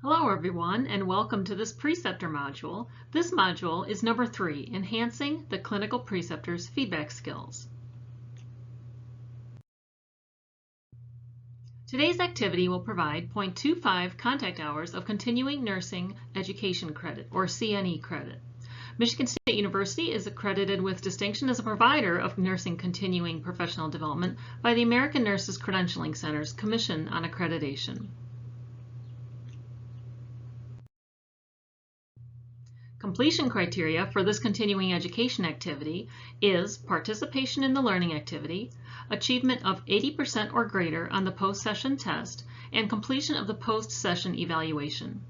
Hello everyone, and welcome to this preceptor module. This module is number 3, Enhancing the Clinical Preceptor's Feedback Skills. Today's activity will provide 0.25 contact hours of continuing nursing education credit, or CNE credit. Michigan State University is accredited with distinction as a provider of nursing continuing professional development by the American Nurses Credentialing Center's Commission on Accreditation. Completion criteria for this continuing education activity is participation in the learning activity, achievement of 80% or greater on the post-session test, and completion of the post-session evaluation.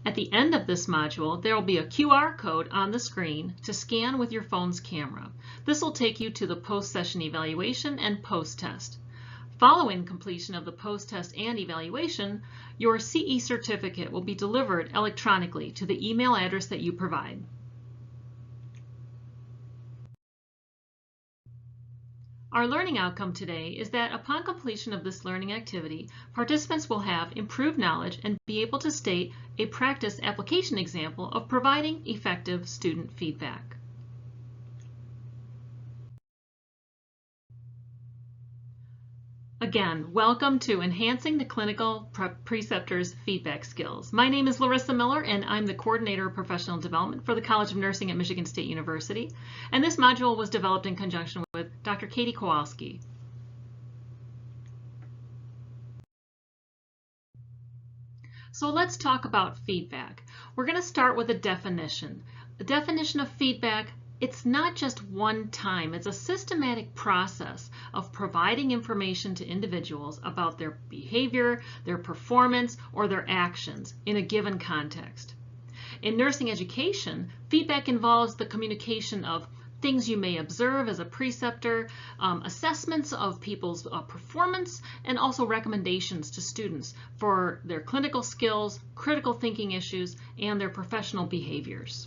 At the end of this module, there will be a QR code on the screen to scan with your phone's camera. This will take you to the post-session evaluation and post-test. Following completion of the post-test and evaluation, your CE certificate will be delivered electronically to the email address that you provide. Our learning outcome today is that upon completion of this learning activity, participants will have improved knowledge and be able to state a practice application example of providing effective student feedback. Again, welcome to Enhancing the Clinical Preceptor's Feedback Skills. My name is Larissa Miller, and I'm the Coordinator of Professional Development for the College of Nursing at Michigan State University. And this module was developed in conjunction with Dr. Katie Kowalski. So let's talk about feedback. We're going to start with a definition. The definition of feedback: it's not just one time, it's a systematic process of providing information to individuals about their behavior, their performance, or their actions in a given context. In nursing education, feedback involves the communication of things you may observe as a preceptor, assessments of people's performance, and also recommendations to students for their clinical skills, critical thinking issues, and their professional behaviors.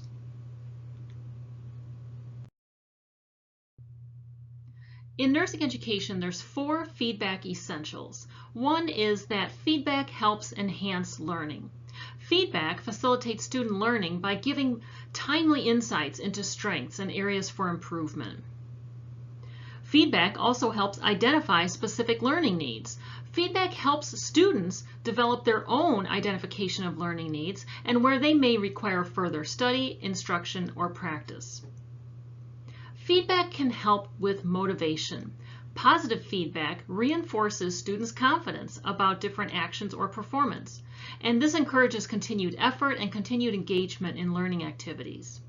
In nursing education, there's 4 feedback essentials. One is that feedback helps enhance learning. Feedback facilitates student learning by giving timely insights into strengths and areas for improvement. Feedback also helps identify specific learning needs. Feedback helps students develop their own identification of learning needs and where they may require further study, instruction, or practice. Feedback can help with motivation. Positive feedback reinforces students' confidence about different actions or performance, and this encourages continued effort and continued engagement in learning activities.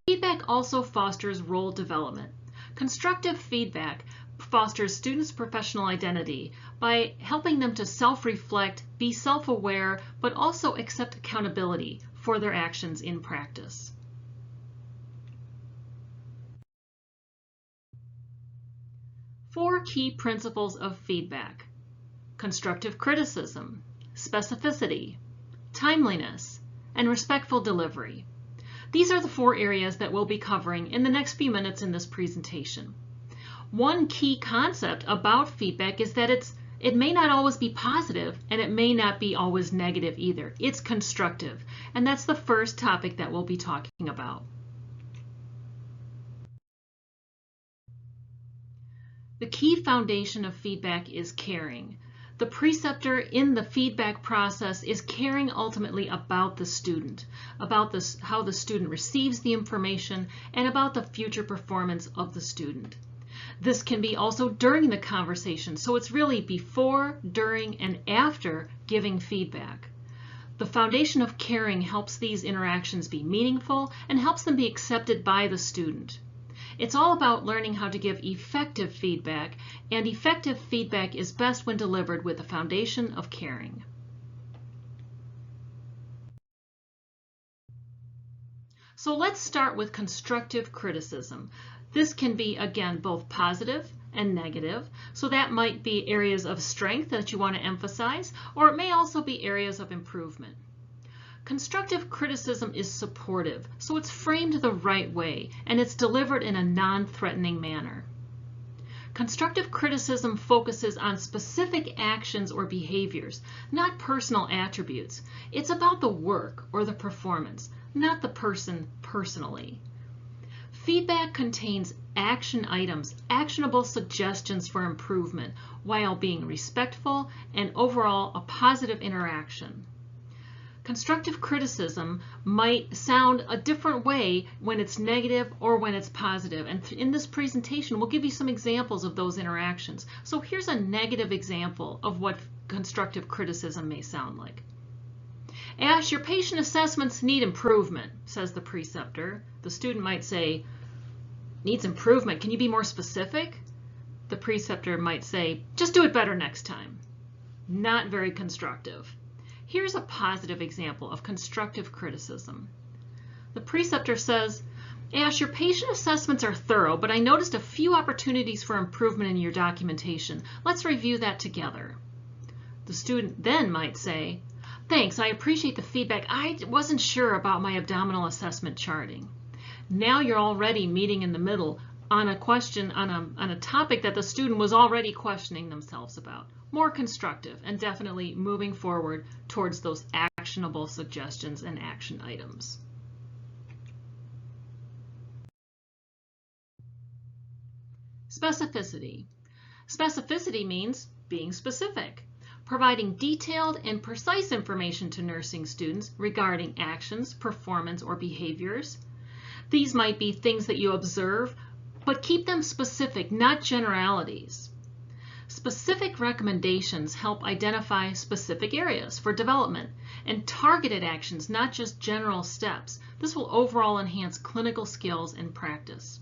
Feedback also fosters role development. Constructive feedback fosters students' professional identity by helping them to self-reflect, be self-aware, but also accept accountability for their actions in practice. Four key principles of feedback: constructive criticism, specificity, timeliness, and respectful delivery. These are the 4 areas that we'll be covering in the next few minutes in this presentation. One key concept about feedback is that it may not always be positive, and it may not be always negative either. It's constructive, and that's the first topic that we'll be talking about. The key foundation of feedback is caring. The preceptor in the feedback process is caring ultimately about the student, about how the student receives the information, and about the future performance of the student. This can be also during the conversation, so it's really before, during, and after giving feedback. The foundation of caring helps these interactions be meaningful and helps them be accepted by the student. It's all about learning how to give effective feedback, and effective feedback is best when delivered with a foundation of caring. So let's start with constructive criticism. This can be, again, both positive and negative. So that might be areas of strength that you want to emphasize, or it may also be areas of improvement. Constructive criticism is supportive, so it's framed the right way, and it's delivered in a non-threatening manner. Constructive criticism focuses on specific actions or behaviors, not personal attributes. It's about the work or the performance, not the person personally. Feedback contains action items, actionable suggestions for improvement, while being respectful and overall a positive interaction. Constructive criticism might sound a different way when it's negative or when it's positive. And in this presentation, we'll give you some examples of those interactions. So here's a negative example of what constructive criticism may sound like. Ash, your patient assessments need improvement, says the preceptor. The student might say, needs improvement. Can you be more specific? The preceptor might say, just do it better next time. Not very constructive. Here's a positive example of constructive criticism. The preceptor says, Ash, your patient assessments are thorough, but I noticed a few opportunities for improvement in your documentation. Let's review that together. The student then might say, thanks, I appreciate the feedback. I wasn't sure about my abdominal assessment charting. Now you're already meeting in the middle on a question, on a topic that the student was already questioning themselves about. More constructive and definitely moving forward towards those actionable suggestions and action items. Specificity. Specificity means being specific, providing detailed and precise information to nursing students regarding actions, performance, or behaviors. These might be things that you observe, but keep them specific, not generalities. Specific recommendations help identify specific areas for development and targeted actions, not just general steps. This will overall enhance clinical skills and practice.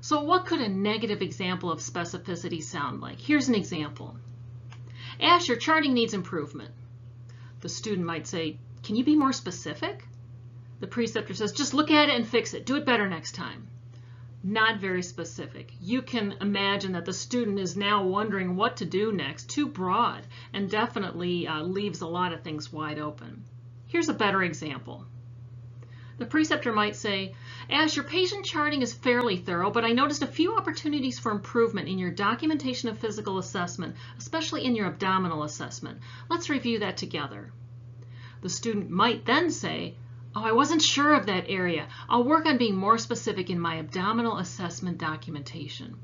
So what could a negative example of specificity sound like? Here's an example. Ash, your charting needs improvement. The student might say, can you be more specific? The preceptor says, just look at it and fix it. Do it better next time. Not very specific. You can imagine that the student is now wondering what to do next. Too broad, and definitely leaves a lot of things wide open. Here's a better example. The preceptor might say, Ash, your patient charting is fairly thorough, but I noticed a few opportunities for improvement in your documentation of physical assessment, especially in your abdominal assessment. Let's review that together. The student might then say, oh, I wasn't sure of that area. I'll work on being more specific in my abdominal assessment documentation.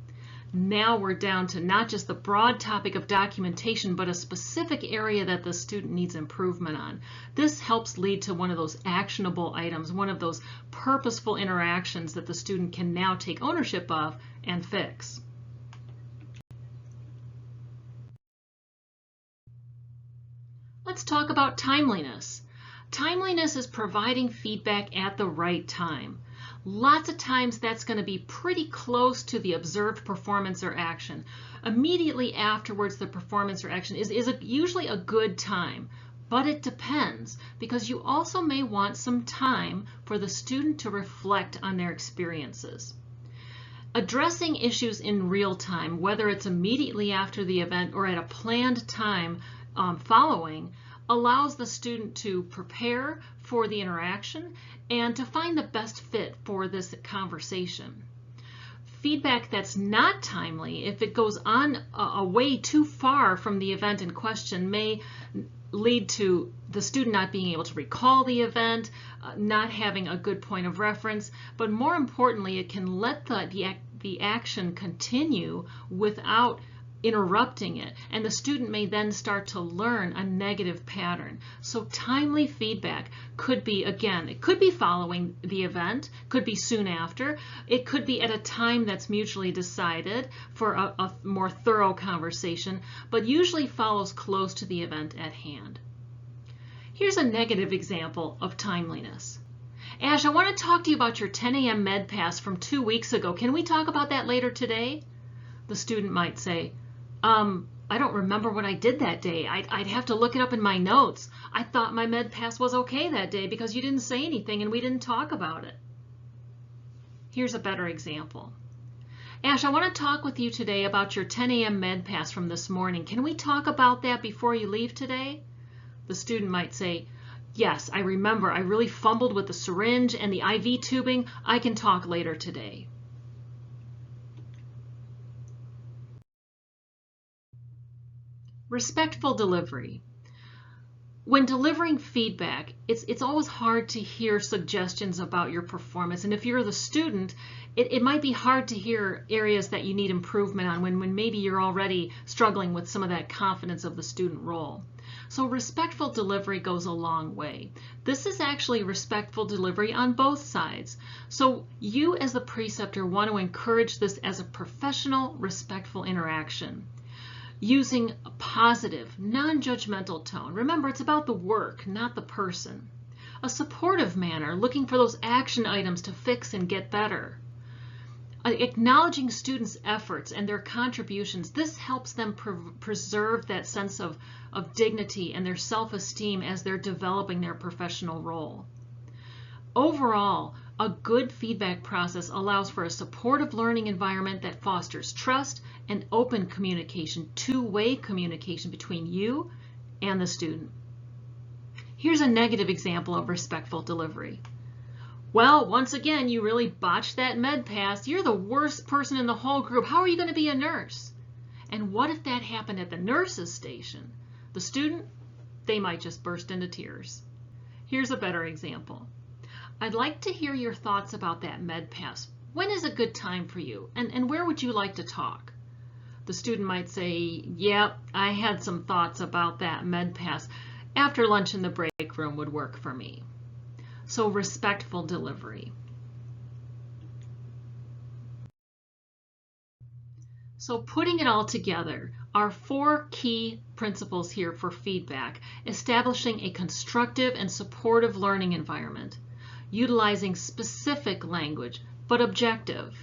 Now we're down to not just the broad topic of documentation, but a specific area that the student needs improvement on. This helps lead to one of those actionable items, one of those purposeful interactions that the student can now take ownership of and fix. Let's talk about timeliness. Timeliness is providing feedback at the right time. Lots of times that's going to be pretty close to the observed performance or action. Immediately afterwards, the performance or action is usually a good time, but it depends because you also may want some time for the student to reflect on their experiences. Addressing issues in real time, whether it's immediately after the event or at a planned time following, allows the student to prepare for the interaction and to find the best fit for this conversation. Feedback that's not timely, if it goes on away too far from the event in question, may lead to the student not being able to recall the event, not having a good point of reference, but more importantly, it can let the action continue without interrupting it, and the student may then start to learn a negative pattern. So timely feedback could be, again, it could be following the event, could be soon after, it could be at a time that's mutually decided for a more thorough conversation, but usually follows close to the event at hand. Here's a negative example of timeliness. Ash, I want to talk to you about your 10 a.m. med pass from 2 weeks ago. Can we talk about that later today? The student might say, I don't remember what I did that day. I'd have to look it up in my notes. I thought my med pass was okay that day because you didn't say anything and we didn't talk about it. Here's a better example. Ash, I want to talk with you today about your 10 a.m. med pass from this morning. Can we talk about that before you leave today? The student might say, yes, I remember. I really fumbled with the syringe and the IV tubing. I can talk later today. Respectful delivery. When delivering feedback, it's always hard to hear suggestions about your performance. And if you're the student, it might be hard to hear areas that you need improvement on when maybe you're already struggling with some of that confidence of the student role. So respectful delivery goes a long way. This is actually respectful delivery on both sides. So you as the preceptor want to encourage this as a professional, respectful interaction, using a positive, non-judgmental tone. Remember, it's about the work, not the person. A supportive manner, looking for those action items to fix and get better. Acknowledging students' efforts and their contributions. This helps them preserve that sense of dignity and their self-esteem as they're developing their professional role. Overall, a good feedback process allows for a supportive learning environment that fosters trust and open communication, two-way communication between you and the student. Here's a negative example of respectful delivery. Well, once again, you really botched that med pass. You're the worst person in the whole group. How are you going to be a nurse? And what if that happened at the nurse's station? The student, they might just burst into tears. Here's a better example. I'd like to hear your thoughts about that med pass. When is a good time for you? And where would you like to talk? The student might say, yep, I had some thoughts about that med pass. After lunch in the break room would work for me. So respectful delivery. So putting it all together, our 4 key principles here for feedback: establishing a constructive and supportive learning environment, utilizing specific language but objective,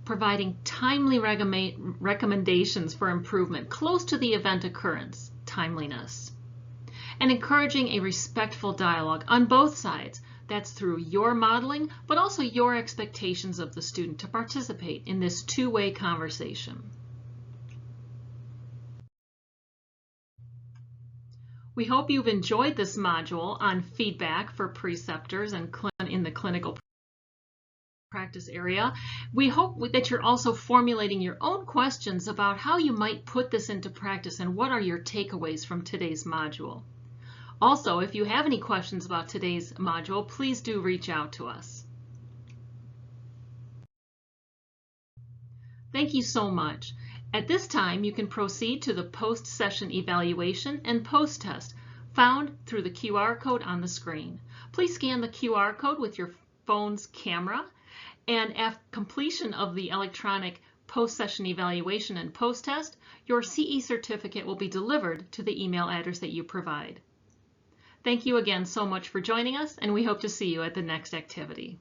providing timely recommendations for improvement close to the event occurrence, timeliness, and encouraging a respectful dialogue on both sides. That's through your modeling, but also your expectations of the student to participate in this two-way conversation. We hope you've enjoyed this module on feedback for preceptors and in the clinical practice area. We hope that you're also formulating your own questions about how you might put this into practice and what are your takeaways from today's module. Also, if you have any questions about today's module, please do reach out to us. Thank you so much. At this time, you can proceed to the post-session evaluation and post-test found through the QR code on the screen. Please scan the QR code with your phone's camera, and at completion of the electronic post-session evaluation and post-test, your CE certificate will be delivered to the email address that you provide. Thank you again so much for joining us, and we hope to see you at the next activity.